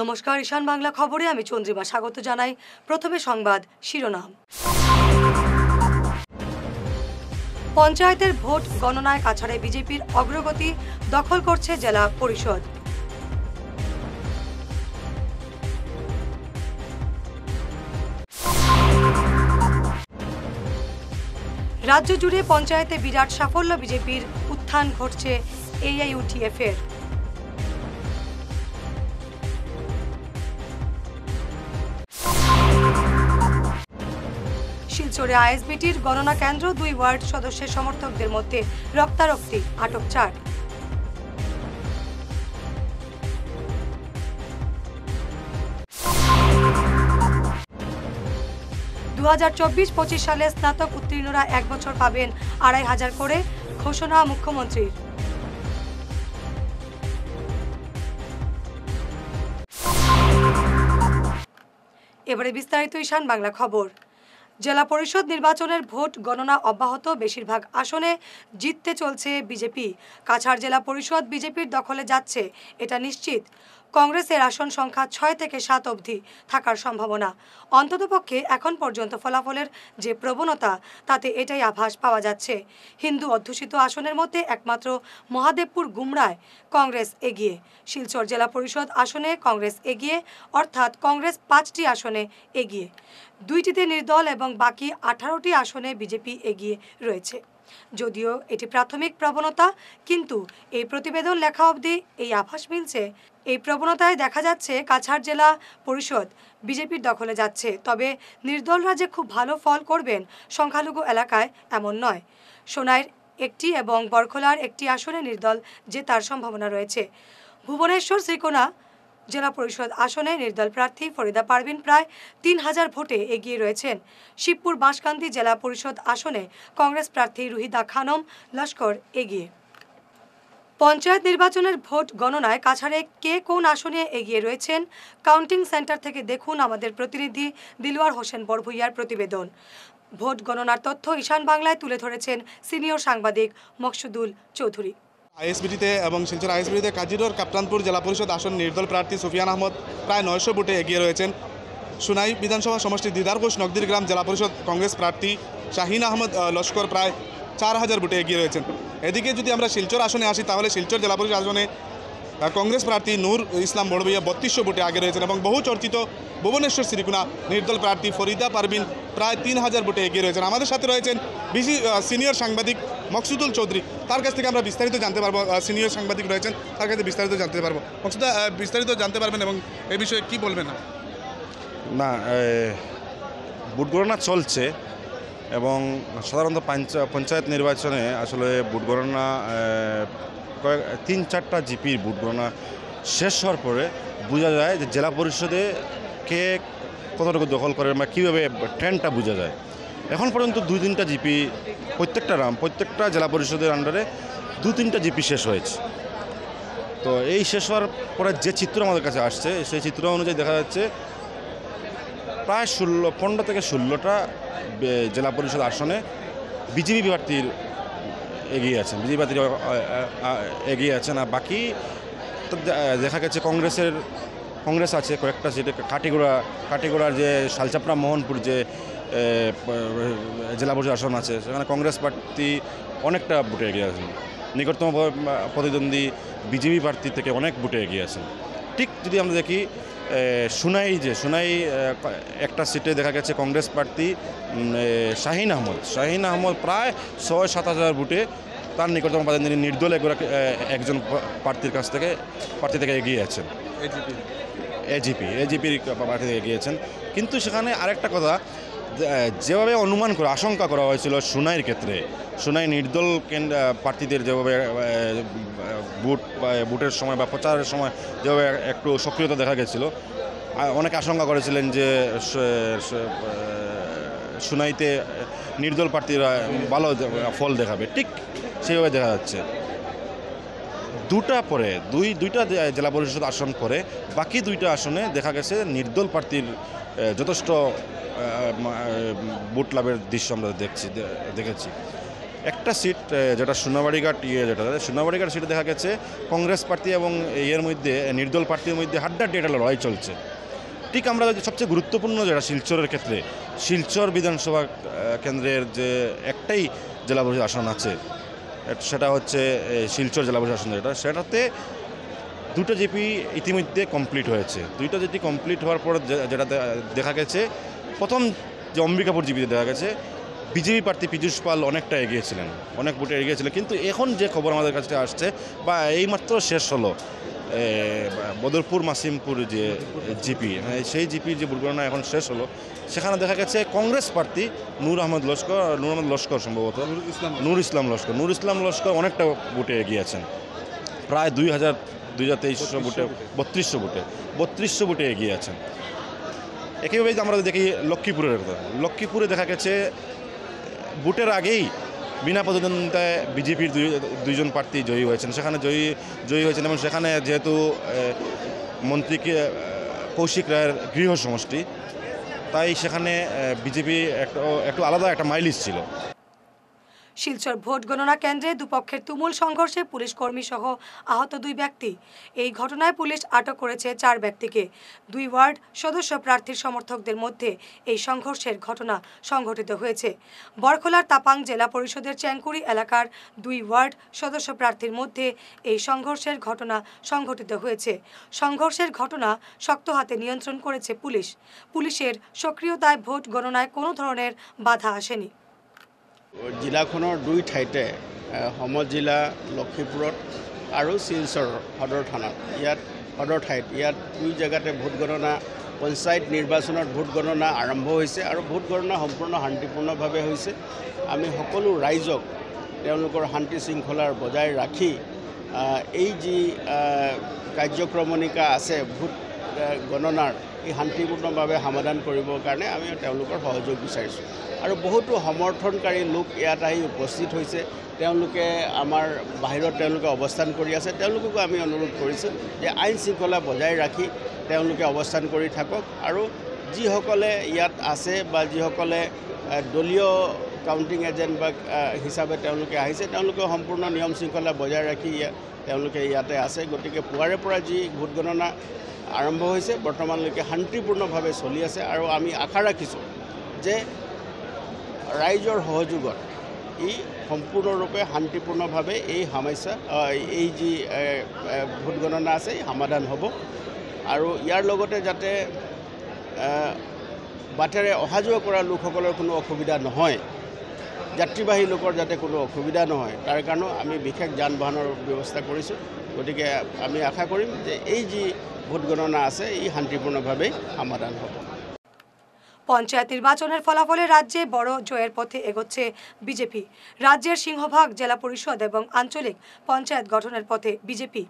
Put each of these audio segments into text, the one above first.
নমস্কার, ঈশান বাংলা খবরে আমি চন্দ্রিমা স্বাগত জানাই। প্রথমে সংবাদ শিরোনাম। পঞ্চায়েতের ভোট গণনায় কাছাড়ে বিজেপির অগ্রগতি, দখল করছে জেলা পরিষদ। রাজ্য জুড়ে পঞ্চায়েতে বিরাট সাফল্য বিজেপির, উত্থান ঘটছে AIUDF এর। শিলচরে আইএসবিটির গণনা কেন্দ্র, 2 ওয়ার্ড সদস্যের সমর্থকদের মধ্যে রক্তারক্তি, আটক 4। দু 2024-25 সালে স্নাতক উত্তীর্ণরা 1 বছর পাবেন 2500 করে, ঘোষণা মুখ্যমন্ত্রীর। এবারে বিস্তারিত ঈশান বাংলা খবর। জেলা পরিষদ নির্বাচনের ভোট গণনা অব্যাহত, বেশিরভাগ আসনে জিততে চলছে বিজেপি। কাছাড় জেলা পরিষদ বিজেপির দখলে যাচ্ছে, এটা নিশ্চিত। কংগ্রেসের আসন সংখ্যা 6 থেকে 7 অবধি থাকার সম্ভাবনা। অন্ততপক্ষে এখন পর্যন্ত ফলাফলের যে প্রবণতা, তাতে এটাই আভাস পাওয়া যাচ্ছে। হিন্দু অধ্যুষিত আসনের মধ্যে একমাত্র মহাদেবপুর গুমরায় কংগ্রেস এগিয়ে। শিলচর জেলা পরিষদ আসনে কংগ্রেস এগিয়ে, অর্থাৎ কংগ্রেস 5টি আসনে এগিয়ে, 2টিতে নির্দল এবং বাকি 18টি আসনে বিজেপি এগিয়ে রয়েছে। যদিও এটি প্রাথমিক প্রবণতা, কিন্তু এই প্রতিবেদন লেখা অবধি এই আভাস মিলছে। এই প্রবণতায় দেখা যাচ্ছে কাছাড় জেলা পরিষদ বিজেপির দখলে যাচ্ছে। তবে নির্দলরা যে খুব ভালো ফল করবেন সংখ্যালঘু এলাকায় এমন নয়। সোনাইর একটি এবং বরখোলার একটি আসনে নির্দল জেতার সম্ভাবনা রয়েছে। ভুবনেশ্বর শ্রীকোনা জেলা পরিষদ আসনে নির্দল প্রার্থী ফরিদা পারভিন প্রায় 3000 ভোটে এগিয়ে রয়েছেন। শিবপুর বাঁশকান্দি জেলা পরিষদ আসনে কংগ্রেস প্রার্থী রুহিদা খানম লস্কর এগিয়ে। পঞ্চায়েত নির্বাচনের ভোট গণনায় কাছাড়ে কে কোন আসনে এগিয়ে রয়েছেন, কাউন্টিং সেন্টার থেকে দেখুন আমাদের প্রতিনিধি দিলওয়ার হোসেন বড়ভূইয়ার প্রতিবেদন। ভোট গণনার তথ্য ঈশান বাংলায় তুলে ধরেছেন সিনিয়র সাংবাদিক মকসুদুল চৌধুরী। আইএসবিটিতে এবং শিলচর আইএসবিটিতে কাজিরোর কাপ্তানপুর জেলা পরিষদ আসন নির্দল প্রার্থী সুফিয়ান আহমদ প্রায় 900 ভোটে এগিয়ে রয়েছেন। সুনাই বিধানসভা সমষ্টির দিদারঘোষ নকদির গ্রাম জেলা পরিষদ কংগ্রেস প্রার্থী শাহিন আহমদ লস্কর প্রায় 4000 ভোটে এগিয়ে রয়েছেন। এদিকে যদি আমরা শিলচর আসনে আসি, তাহলে শিলচর জেলা পরিষদ আসনে কংগ্রেস প্রার্থী নূর ইসলাম বড়ভূইয়া 3200 ভোটে আগে রয়েছেন এবং বহু চর্চিত ভুবনেশ্বর শ্রীকোনা নির্দল প্রার্থী ফরিদা পারভিন প্রায় 3000 ভোটে এগিয়ে রয়েছেন। আমাদের সাথে রয়েছেন সিনিয়র সাংবাদিক মকসুদুল চৌধুরী, তার কাছ থেকে আমরা বিস্তারিত জানতে পারবো। সিনিয়র সাংবাদিক রয়েছেন, তার কাছে বিস্তারিত জানতে পারবো। মকসুদা, বিস্তারিত জানতে পারবেন এবং এই বিষয়ে কি বলবেন? না, ভোট গণনা চলছে এবং সাধারণত পঞ্চায়েত নির্বাচনে আসলে ভোট গণনা 3-4টা জিপির ভোট গণনা শেষ হওয়ার পরে বোঝা যায় যে জেলা পরিষদে কে কতটুকু দখল করে বা কীভাবে ট্রেন্ডটা বোঝা যায়। এখন পর্যন্ত 2-3টা জিপি প্রত্যেকটা জেলা পরিষদের আন্ডারে 2-3টা জিপি শেষ হয়েছে। তো এই শেষ হওয়ার পরে যে চিত্র আমাদের কাছে আসছে, সেই চিত্র অনুযায়ী দেখা যাচ্ছে প্রায় 15 থেকে 16টা জেলা পরিষদ আসনে বিজেপি প্রার্থীর এগিয়ে আছেন, আর বাকি দেখা গেছে কংগ্রেস আছে কয়েকটা সিটে। কাটিগোড়ার যে শালচাপড়া মোহনপুর যে জেলা পরিষদ আসন আছে, সেখানে কংগ্রেস প্রার্থী অনেকটা ভোটে এগিয়ে আছেন। নিকটতম প্রতিদ্বন্দ্বী বিজেপি প্রার্থী থেকে অনেক ভোটে এগিয়ে আছেন। ঠিক যদি আমরা দেখি সুনাই একটা সিটে দেখা গেছে কংগ্রেস প্রার্থী শাহিন আহমদ প্রায় 6-7 হাজার ভোটে তার নিকটতম প্রতিদ্বন্দ্বী নির্দল একজন প্রার্থী থেকে এগিয়ে আছেন। এজিপির প্রার্থী থেকে এগিয়েছেন। কিন্তু সেখানে আরেকটা কথা, যেভাবে আশঙ্কা করা হয়েছিল সুনাইয়ের ক্ষেত্রে, সুনাই নির্দল প্রার্থীদের যেভাবে ভোটের সময় বা প্রচারের সময় যেভাবে একটু সক্রিয়তা দেখা গেছিল, অনেকে আশঙ্কা করেছিলেন যে সুনাইতে নির্দল প্রার্থীরা ভালো ফল দেখাবে। ঠিক সেইভাবে দেখা যাচ্ছে। দুইটা জেলা পরিষদ আসন পরে বাকি 2টা আসনে দেখা গেছে নির্দল প্রার্থীর যথেষ্ট ভোট লাভের দৃশ্য আমরা দেখেছি। একটা সিট যেটা সোনাবাড়িঘাট যেটা সোনাবাড়িঘাট সিটে দেখা গেছে কংগ্রেস প্রার্থী এবং এর মধ্যে নির্দল প্রার্থীর মধ্যে হাড্ডাহাড্ডি একটা লড়াই চলছে। ঠিক আমরা সবচেয়ে গুরুত্বপূর্ণ যেটা শিলচরের ক্ষেত্রে, শিলচর বিধানসভা কেন্দ্রের যে একটাই জেলা পরিষদ আসন আছে, সেটা হচ্ছে শিলচর জেলা পরিষদ আসন, সেটাতে দুটো জিপি ইতিমধ্যে কমপ্লিট হয়েছে। দুইটা জিপি কমপ্লিট হওয়ার পর যেটা দেখা গেছে, প্রথম যে অম্বিকাপুর জিপিতে দেখা গেছে বিজেপি প্রার্থী পীযূষ পাল অনেকটা এগিয়েছিলেন, অনেক ভোটে এগিয়েছিলেন। কিন্তু এখন যে খবর আমাদের কাছে আসছে বা এইমাত্র শেষ হলো বদরপুর মাসিমপুর যে জিপি, সেই জিপির যে ভোট গণনা এখন শেষ হলো, সেখানে দেখা গেছে কংগ্রেস প্রার্থী নূর আহমদ লস্কর সম্ভবত নূর ইসলাম লস্কর অনেকটা ভোটে এগিয়েছেন, প্রায় 2300 ভোটে 3200 ভোটে এগিয়ে আছেন। একইভাবে আমরা দেখি লক্ষ্মীপুরে দেখা গেছে ভোটের আগেই বিনা প্রতিদ্বন্দ্বিতায় বিজেপির দুইজন প্রার্থী জয়ী হয়েছেন, সেখানে জয়ী হয়েছেন এবং সেখানে যেহেতু মন্ত্রীকে কৌশিক রায়ের গৃহ সমষ্টি, তাই সেখানে বিজেপি একটু আলাদা একটা মাইলেজ ছিল। শিলচর ভোট গণনা কেন্দ্রে দুপক্ষের তুমুল সংঘর্ষে পুলিশ কর্মী সহ আহত 2 ব্যক্তি। এই ঘটনায় পুলিশ আটক করেছে 4 ব্যক্তিকে। 2 ওয়ার্ড সদস্য প্রার্থীর সমর্থকদের মধ্যে এই সংঘর্ষের ঘটনা সংঘটিত হয়েছে। বরখলার তাপাং জেলা পরিষদের চ্যাংকুড়ি এলাকার 2 ওয়ার্ড সদস্য প্রার্থীর মধ্যে এই সংঘর্ষের ঘটনা সংঘটিত হয়েছে। সংঘর্ষের ঘটনা শক্ত হাতে নিয়ন্ত্রণ করেছে পুলিশ। পুলিশের সক্রিয়তায় ভোট গণনায় কোনো ধরনের বাধা আসেনি। জিলাখনৰ 2 ঠাইতে সম জিলা লক্ষীপুৰত আৰু শিলচৰ সদৰ থানাত সদৰ ঠাইত 2 জেগাতে ভোট গণনা, পঞ্চায়ত নিৰ্বাচনত ভোট গণনা আৰম্ভ হৈছে আৰু ভোট গণনা সম্পূৰ্ণ শান্তিপূৰ্ণভাৱে হৈছে। আমি সকলো ৰাইজক তেওঁলোকৰ শান্তি শৃংখলাৰ বজাই ৰাখি এই যি কাৰ্যক্ৰমণিকা আছে ভোট গণনাৰ, এই শান্তিপূৰ্ণভাৱে সমাধান কৰিবৰ কাৰণে আমি তেওঁলোকৰ সহযোগ বিচাৰিছোঁ। আৰু বহুতো সমৰ্থনকাৰী লোক ইয়াত আহি উপস্থিত হৈছে, তেওঁলোকে আমাৰ বাহিৰত তেওঁলোকে অৱস্থান কৰি আছে। তেওঁলোককো আমি অনুৰোধ কৰিছোঁ যে আইন শৃংখলা বজাই ৰাখি তেওঁলোকে অৱস্থান কৰি থাকক আৰু যিসকলে ইয়াত আছে বা যিসকলে দলীয় কাউণ্টিং এজেণ্ট বা হিচাপে তেওঁলোকে আহিছে, তেওঁলোকে সম্পূৰ্ণ নিয়ম শৃংখলা বজাই ৰাখি তেওঁলোকে ইয়াতে আছে। গতিকে পুৱাৰে পৰা যি ভোট গণনা আৰম্ভ হৈছে বৰ্তমানলৈকে শান্তিপূৰ্ণভাৱে চলি আছে আৰু আমি আশা ৰাখিছোঁ যে ৰাইজৰ সহযোগত ই সম্পূৰ্ণৰূপে শান্তিপূৰ্ণভাৱে এই যি ভোট গণনা আছে সমাধান হ'ব আৰু ইয়াৰ লগতে যাতে বাটেৰে অহা যোৱা কৰা লোকসকলৰ কোনো অসুবিধা নহয়, যাত্ৰীবাহী লোকৰ যাতে কোনো অসুবিধা নহয়, তাৰ কাৰণেও আমি বিশেষ যান বাহনৰ ব্যৱস্থা কৰিছোঁ। গতিকে আমি আশা কৰিম যে এই যি ভোট গণনা আছে এই শান্তিপূৰ্ণভাৱে সমাধান হ'ব। পঞ্চায়েত নির্বাচনের ফলাফলে রাজ্যে বড় জয়ের পথে এগোচ্ছে বিজেপি। রাজ্যের সিংহভাগ জেলা পরিষদ এবং আঞ্চলিক পঞ্চায়েত গঠনের পথে বিজেপি।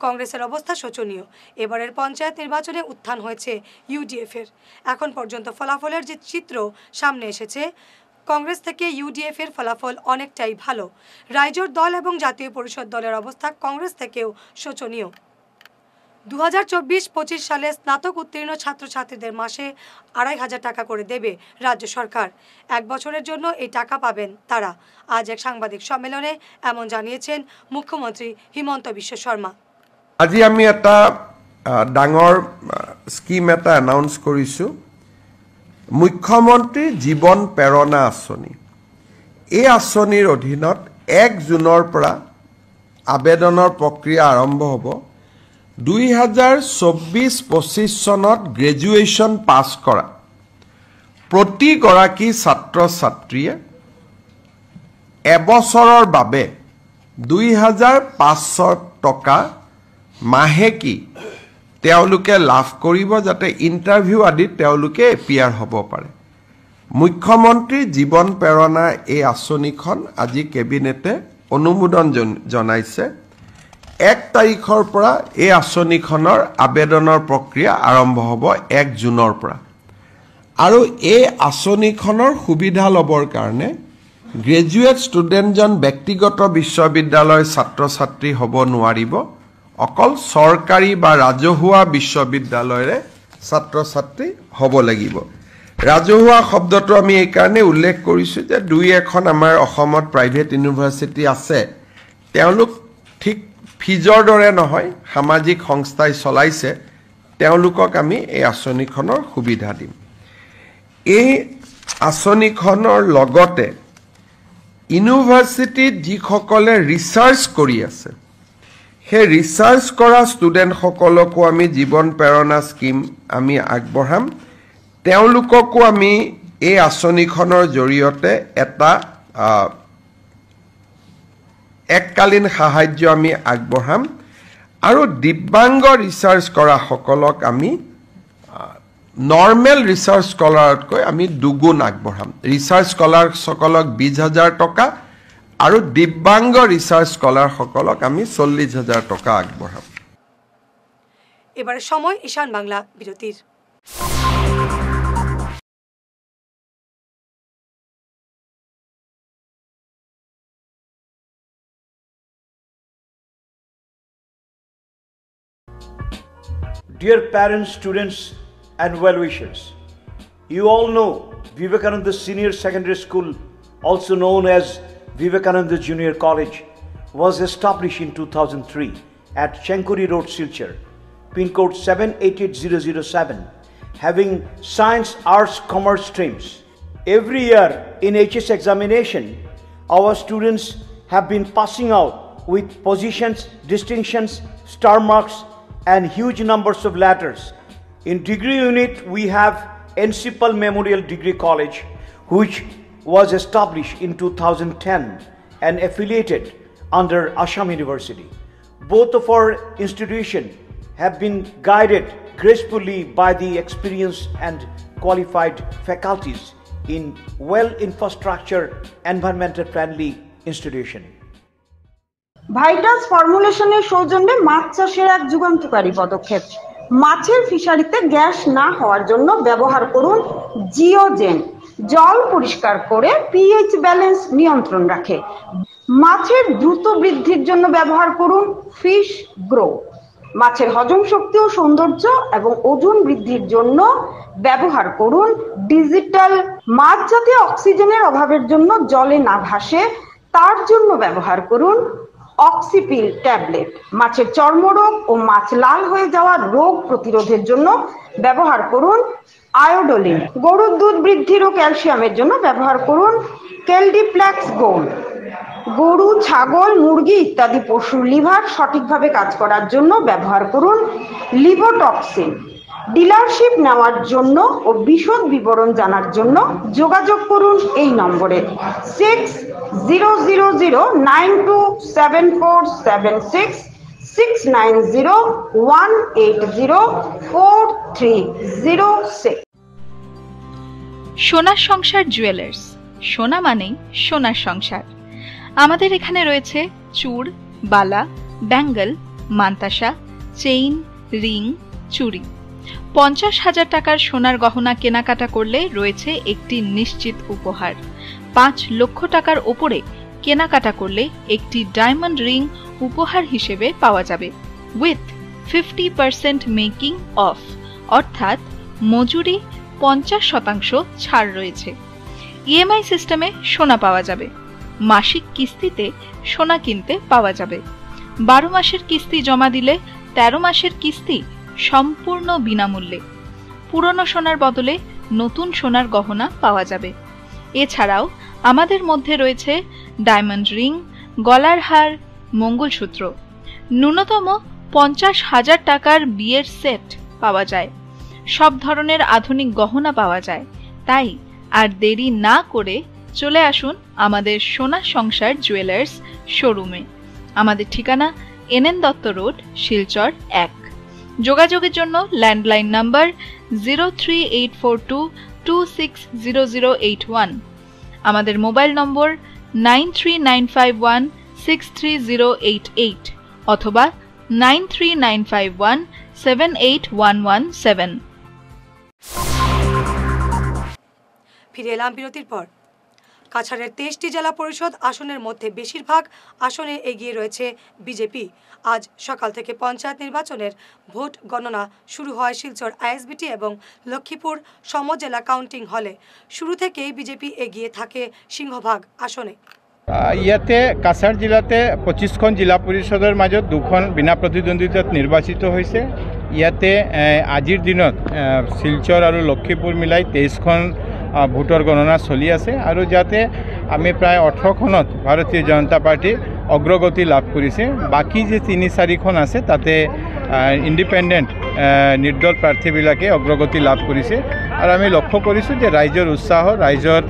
কংগ্রেসের অবস্থা শোচনীয়। এবারের পঞ্চায়েত নির্বাচনে উত্থান হয়েছে ইউডিএফ-এর। এখন পর্যন্ত ফলাফলের যে চিত্র সামনে এসেছে, কংগ্রেস থেকে ইউডিএফ-এর ফলাফল অনেকটাই ভালো। রাইজোর দল এবং জাতীয় পরিষদ দলের অবস্থা কংগ্রেস থেকেও শোচনীয়। 2024-25 সালে স্নাতক উত্তীর্ণ ছাত্রছাত্রীদের মাসে 2500 টাকা করে দেবে রাজ্য সরকার। 1 বছরের জন্য এই টাকা পাবেন তারা। আজ এক সাংবাদিক সম্মেলনে এমন জানিয়েছেন মুখ্যমন্ত্রী হিমন্ত বিশ্ব শর্মা। আজি আমি একটা ডাঙৰ স্কিম এটা অ্যানাউন্স কৰিছো, মুখ্যমন্ত্ৰী জীৱন প্ৰেৰণা আঁচনি। এই আঁচনিৰ অধীনত 1 জুনৰ পৰা আবেদনৰ প্ৰক্ৰিয়া আৰম্ভ হ'ব। 2024-25 চনত গ্ৰেজুৱেশ্যন পাছ কৰা প্ৰতিগৰাকী ছাত্ৰ ছাত্ৰীয়ে এবছৰৰ বাবে 2500 টকা মাহেকী তেওঁলোকে লাভ কৰিব, যাতে ইণ্টাৰভিউ আদিত তেওঁলোকে এপিয়াৰ হ'ব পাৰে। মুখ্যমন্ত্ৰী জীৱন প্ৰেৰণা এই আঁচনিখন আজি কেবিনেটে অনুমোদন জনাইছে। 1 তাৰিখৰ পৰা এই আঁচনিখনৰ আবেদনৰ প্ৰক্ৰিয়া আৰম্ভ হ'ব 1 জুনৰ পৰা। আৰু এই আঁচনিখনৰ সুবিধা ল'বৰ কাৰণে গ্ৰেজুৱেট ষ্টুডেণ্টজন ব্যক্তিগত বিশ্ববিদ্যালয়ৰ ছাত্ৰ ছাত্ৰী হ'ব নোৱাৰিব, অকল চৰকাৰী বা ৰাজহুৱা বিশ্ববিদ্যালয়ৰে ছাত্ৰ ছাত্ৰী হ'ব লাগিব। ৰাজহুৱা শব্দটো আমি এই কাৰণে উল্লেখ কৰিছোঁ যে দুই এখন আমাৰ অসমত প্ৰাইভেট ইউনিভাৰ্চিটি আছে, তেওঁলোক ঠিক ফিজৰ দৰে নহয়, সামাজিক সংস্থাই চলাইছে, তেওঁলোকক আমি এই আঁচনিখনৰ সুবিধা দিম। এই আঁচনিখনৰ লগতে ইউনিভাৰ্চিটিত যিসকলে ৰিচাৰ্চ কৰি আছে, সেই ৰিচাৰ্চ কৰা ষ্টুডেণ্টসকলকো আমি জীৱন প্ৰেৰণা স্কিম আমি আগবঢ়াম। তেওঁলোককো আমি এই আঁচনিখনৰ জৰিয়তে এটা এককালীন সাহায্য আমি আগবঢ়াম আৰু দিব্যাংগ ৰিচাৰ্চ কৰাসকলক আমি নৰ্মেল ৰিচাৰ্চ স্কলাৰতকৈ আমি দুগুণ আগবঢ়াম। ৰিচাৰ্চ স্কলাৰসকলক 20,000 টকা আৰু দিব্যাংগ ৰিচাৰ্চ স্কলাৰসকলক আমি 40,000 টকা আগবঢ়াম। এবারে সময় ঈশান বাংলা বিরতির। Dear parents, students and well-wishers, you all know Vivekananda Senior Secondary School, also known as Vivekananda Junior College, was established in 2003 at Chenkuri Road, Silchar, pin code 788007, having science, arts, commerce streams. Every year in HS examination, our students have been passing out with positions, distinctions, star marks, and huge numbers of letters. In degree unit, we have Encipal Memorial Degree College, which was established in 2010 and affiliated under Assam University. Both of our institutions have been guided gracefully by the experienced and qualified faculties in well-infrastructure, environmental-friendly institution. Vital ফর্মুলেশনের সৌজন্যে মাছ চাষের এক যুগান্তকারী পদক্ষেপ। মাছের ফিশারিতে gas না হওয়ার জন্য ব্যবহার করুন জিওজেন। জল পরিষ্কার করে পিএইচ ব্যালেন্স নিয়ন্ত্রণ রাখে। মাছের দ্রুত বৃদ্ধির জন্য ব্যবহার করুন ফিশ গ্রো। মাছের হজম শক্তি ও সৌন্দর্য এবং ওজন বৃদ্ধির জন্য ব্যবহার করুন ডিজিটাল। মাছ যাতে অক্সিজেনের অভাবের জন্য জলে না ভাসে তার জন্য ব্যবহার করুন অক্সিপিল ট্যাবলেট। মাছের চর্মরোগ ও মাছ লাল হয়ে যাওয়া রোগ প্রতিরোধের জন্য ব্যবহার করুন আয়োডোলিন। গরুর দুধ বৃদ্ধির ও ক্যালসিয়ামের জন্য ব্যবহার করুন কেলডিপ্লেক্স গোল্ড। গরু, ছাগল, মুরগি ইত্যাদি পশুর লিভার সঠিকভাবে কাজ করার জন্য ব্যবহার করুন লিভোটক্সিন। ডিলারশিপ নেওয়ার জন্য ও বিশদ বিবরণ জানার জন্য যোগাযোগ করুন এই নম্বরে 6000927476 6901804306। সোনার সংসার জুয়েলার্স, সোনা মানেই সোনার সংসার। আমাদের এখানে রয়েছে চূড়, বালা, ব্যাঙ্গল, মান্তাসা, চেইন, রিং, চুড়ি। 50,000 টাকার সোনার গহনা কেনাকাটা করলে রয়েছে একটি নিশ্চিত উপহার। 5 লক্ষ টাকার ওপরে কেনাকাটা করলে একটি ডায়মন্ড রিং উপহার হিসেবে পাওয়া যাবে উইথ 50% মেকিং অফ, অর্থাৎ মজুরি 50% ছাড় রয়েছে। ইএমআই সিস্টেমে সোনা পাওয়া যাবে। মাসিক কিস্তিতে সোনা কিনতে পাওয়া যাবে। 12 মাসের কিস্তি জমা দিলে 13 মাসের কিস্তি সম্পূর্ণ বিনামূল্যে। পুরনো সোনার বদলে নতুন সোনার গহনা পাওয়া যাবে। এছাড়াও আমাদের মধ্যে রয়েছে ডায়মন্ড রিং, গলার হার, মঙ্গলসূত্র। ন্যূনতম 50,000 টাকার বিয়ের সেট পাওয়া যায়। সব ধরনের আধুনিক গহনা পাওয়া যায়। তাই আর দেরি না করে চলে আসুন আমাদের সোনা সংসার জুয়েলার্স শোরুমে। আমাদের ঠিকানা NN দত্ত রোড, শিলচর 1। যোগাযোগের জন্য ল্যান্ডলাইন নাম্বার 03842260081, আমাদের মোবাইল নম্বর 9395163088 অথবা 9395178117। ফিরে এলাম বিরতির পর। কাছাড়ের 23টি জেলা পরিষদ আসনের মধ্যে বেশিরভাগ আসনে এগিয়ে রয়েছে বিজেপি। আজ সকাল থেকে পঞ্চায়েত নির্বাচনের ভোট গণনা শুরু হয় শিলচর আইএসবিটি এবং লক্ষ্মীপুর সমজেলা কাউন্টিং হলে। শুরু থেকেই বিজেপি এগিয়ে থাকে সিংহভাগ আসনে। ইয়াতে কাছাড় জিলাতে 25খন জিলা পৰিষদৰ মাজত 2খন বিনা প্ৰতিদ্বন্দ্বিতাত নিৰ্বাচিত হৈছে। ইয়াতে আজিৰ দিনত শিলচৰ আৰু লক্ষীপুৰ মিলাই 23খন ভোটৰ গণনা চলি আছে আৰু যাতে আমি প্ৰায় 18খনত ভাৰতীয় জনতা পাৰ্টি অগ্ৰগতি লাভ কৰিছে। বাকী যে 3-4খন আছে তাতে ইণ্ডিপেণ্ডেণ্ট নিৰ্দল প্ৰাৰ্থীবিলাকে অগ্ৰগতি লাভ কৰিছে আৰু আমি লক্ষ্য কৰিছোঁ যে ৰাইজৰ উৎসাহ, ৰাইজৰ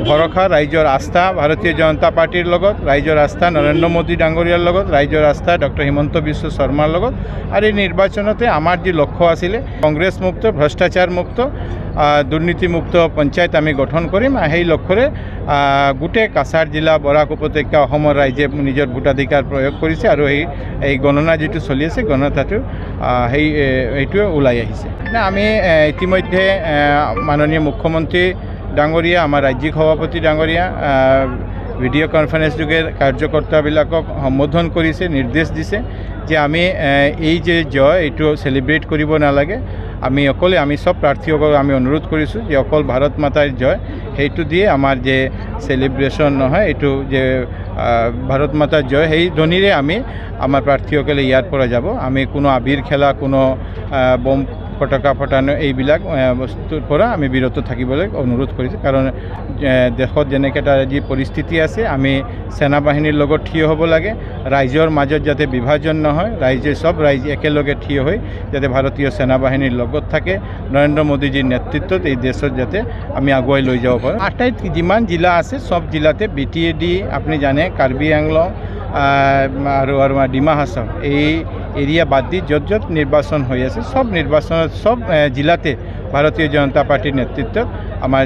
ভৰসা, ৰাইজৰ আস্থা ভাৰতীয় জনতা পাৰ্টিৰ লগত, ৰাইজৰ আস্থা নৰেন্দ্ৰ মোদী ডাঙৰীয়াৰ লগত, ৰাইজৰ আস্থা ডক্টৰ হিমন্ত বিশ্ব শৰ্মাৰ লগত। আৰু এই নিৰ্বাচনতে আমাৰ যি লক্ষ্য আছিলে কংগ্ৰেছ মুক্ত, ভ্ৰষ্টাচাৰ মুক্ত, দুৰ্নীতিমুক্ত পঞ্চায়ত আমি গঠন কৰিম। সেই লক্ষ্যৰে গোটেই কাছাৰ জিলা, বৰাক উপত্যকা, অসমৰ ৰাইজে নিজৰ ভোটাধিকাৰ প্ৰয়োগ কৰিছে আৰু এই গণনা যিটো চলি আছে গণনাটো সেইটোৱে ওলাই আহিছে। আমি ইতিমধ্যে মাননীয় মুখ্যমন্ত্ৰী ডাঙৰীয়া, আমাৰ ৰাজ্যিক সভাপতি ডাঙৰীয়া ভিডিঅ' কনফাৰেন্স যোগে কাৰ্যকৰ্তাবিলাকক সম্বোধন কৰিছে, নিৰ্দেশ দিছে যে আমি এই যে জয় এইটো চেলিব্ৰেট কৰিব নালাগে। আমি সব প্ৰাৰ্থীসকলক আমি অনুৰোধ কৰিছোঁ যে অকল ভাৰত মাতাৰ জয় সেইটো দিয়ে আমাৰ যে চেলিব্ৰেশ্যন নহয়, এইটো যে ভাৰত মাতাৰ জয় সেই ধ্বনিৰে আমাৰ প্ৰাৰ্থীসকলে ইয়াৰ পৰা যাব। আমি কোনো আবিৰ খেলা, কোনো বম পতাকা ফটানো এইবিলাক বস্তুৰ পৰা আমি বিৰত থাকিবলৈ অনুৰোধ কৰিছোঁ। কাৰণ দেশত যেনেকৈ এটা যি পৰিস্থিতি আছে আমি সেনা বাহিনীৰ লগত থিয় হ'ব লাগে। ৰাইজৰ মাজত যাতে বিভাজন নহয়, সব ৰাইজ একেলগে থিয় হৈ যাতে ভাৰতীয় সেনা বাহিনীৰ লগত থাকে, নৰেন্দ্ৰ মোদীজীৰ নেতৃত্বত এই দেশত যাতে আমি আগুৱাই লৈ যাব পাৰোঁ। আটাইত যিমান জিলা আছে সব জিলাতে BTAD আপুনি জানে, কাৰ্বি আংলং আৰু ডিমা হাছাও এই এৰিয়া বাদ দি য'ত য'ত নিৰ্বাচন হৈ আছে সব নিৰ্বাচনত সব জিলাতে ভাৰতীয় জনতা পাৰ্টিৰ নেতৃত্বত আমাৰ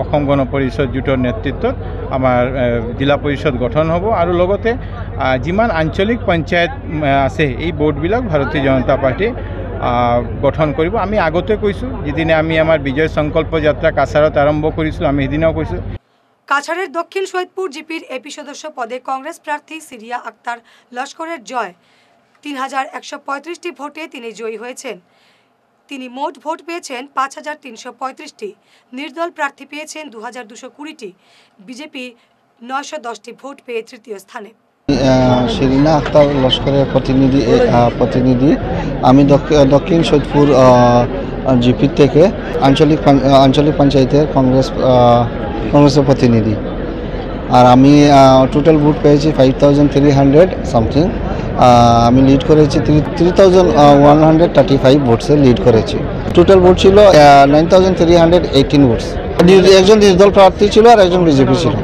অসম গণ পৰিষদ জোঁটৰ নেতৃত্বত আমাৰ জিলা পৰিষদ গঠন হ'ব আৰু লগতে যিমান আঞ্চলিক পঞ্চায়ত আছে এই বোৰ্ডবিলাক ভাৰতীয় জনতা পাৰ্টি গঠন কৰিব। আমি আগতে কৈছোঁ, যিদিনা আমি আমাৰ বিজয় সংকল্প যাত্ৰা কাছাৰত আৰম্ভ কৰিছিলোঁ আমি সেইদিনাও কৈছোঁ। কাছাড়ের দক্ষিণ সৈয়দপুর জিপির এপি সদস্য পদে কংগ্রেস প্রার্থী সিরিয়া আক্তার লস্করের জয়। 3135টি ভোটে তিনি জয়ী হয়েছেন। তিনি মোট ভোট পেয়েছেন 5335টি। নির্দল প্রার্থী পেয়েছেন 2220টি। বিজেপি 910টি ভোট পেয়ে তৃতীয় স্থানে। শিরিনা আক্তার লস্করের প্রতিনিধি আমি দক্ষিণ সৈয়দপুর জিপি থেকে আঞ্চলিক পঞ্চায়েতের কংগ্রেসের প্রতিনিধি। আর আমি টোটাল ভোট পেয়েছি 5300 সামথিং। আমি লিড করেছি 3135 ভোটসে লিড করেছি। টোটাল ভোট ছিল 9318 ভোটস। একজন নির্দল প্রার্থী ছিল আর একজন বিজেপি ছিল।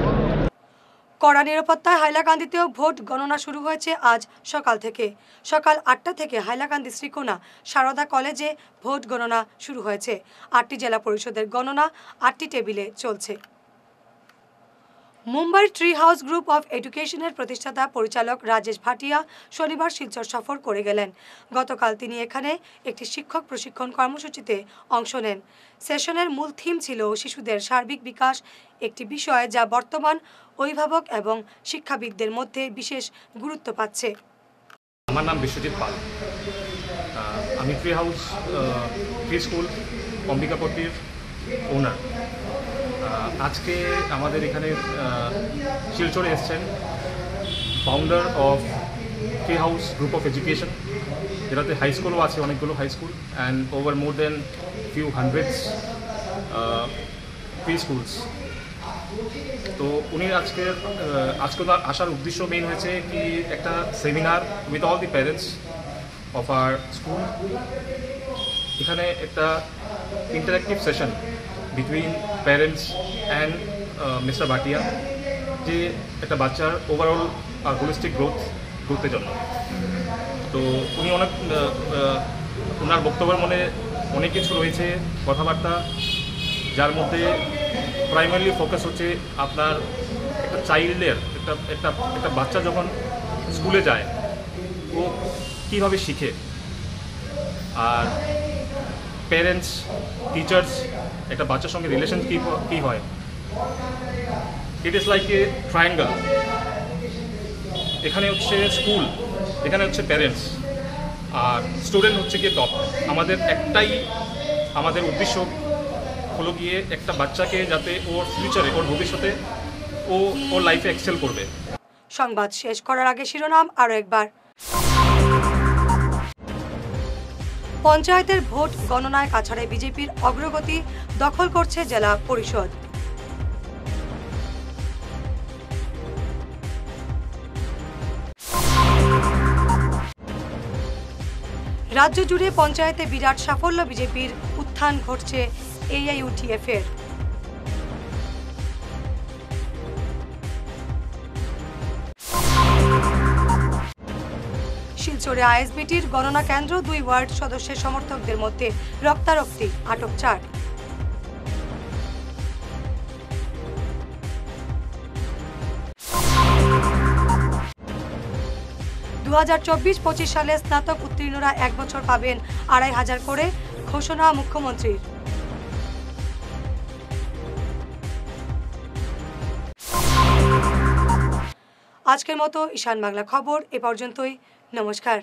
কড়া নিরাপত্তায় হাইলাকান্দিতেও ভোট গণনা শুরু হয়েছে আজ সকাল থেকে। সকাল 8টা থেকে হাইলাকান্দি শ্রীকোনা সারদা কলেজে ভোট গণনা শুরু হয়েছে। 8টি জেলা পরিষদের গণনা 8টি টেবিলে চলছে। মুম্বাইয়ের ট্রি হাউস গ্রুপ অফ এডুকেশনের প্রতিষ্ঠাতা পরিচালক রাজেশ ভাটিয়া শনিবার শিলচর সফর করে গেলেন। গতকাল তিনি এখানে একটি শিক্ষক প্রশিক্ষণ কর্মসূচিতে অংশ নেন। সেশনের মূল থিম ছিল শিশুদের সার্বিক বিকাশ, একটি বিষয় যা বর্তমান অভিভাবক এবং শিক্ষাবিদদের মধ্যে বিশেষ গুরুত্ব পাচ্ছে। আমার নাম বিশ্বজিৎ পাল। আমি ট্রি হাউস প্রি স্কুল অম্বিকাপট্টির ওনার। আজকে আমাদের এখানে শিলচরে এসছেন founder of tree house group of education, যেটাতে হাই স্কুলও আছে, অনেকগুলো high school and over more than few hundreds preschools. তো উনি আজকে আসার উদ্দেশ্য মেইন হয়েছে কি একটা seminar with all the parents of our school. এখানে একটা interactive session between parents and mister Bhatia, যে একটা বাচ্চার ওভারঅল হোলিস্টিক গ্রোথের জন্য। তো উনি ওনার বক্তব্যের মনে অনেক কিছু রয়েছে, কথাবার্তা, যার মধ্যে প্রাইমারিলি ফোকাস হচ্ছে আপনার একটা চাইল্ডের একটা বাচ্চা যখন স্কুলে যায় ও কীভাবে শিখে, আর প্যারেন্টস, টিচার্স, একটা বাচ্চার সঙ্গে রিলেশন কী হয়, it is like a triangle. এখানে হচ্ছে স্কুল, এখানে হচ্ছে প্যারেন্টস, আর স্টুডেন্ট হচ্ছে গিয়ে টপ। আমাদের উদ্দেশ্য হলো গিয়ে একটা বাচ্চাকে যাতে ওর ফিউচারে, ওর ভবিষ্যতে ওর লাইফে এক্সেল করবে। সংবাদ শেষ করার আগে শিরোনাম আরও একবার। পঞ্চায়েতের ভোট গণনায় কাছাড়ে বিজেপির অগ্রগতি, দখল করছে জেলা পরিষদ। রাজ্য জুড়ে পঞ্চায়েতে বিরাট সাফল্য বিজেপির, উত্থান ঘটছে AIUDF-এর। শিলচরে আইএসবিটির গণনা কেন্দ্র, 2 ওয়ার্ড সদস্যের সমর্থকদের মধ্যে রক্তারক্তি, আটক 4। দু 2024-25 সালে স্নাতক উত্তীর্ণরা 1 বছর পাবেন 2500 করে, ঘোষণা মুখ্যমন্ত্রীর। আজকের মতো ঈশান বাংলা খবর এ পর্যন্তই। নমস্কার।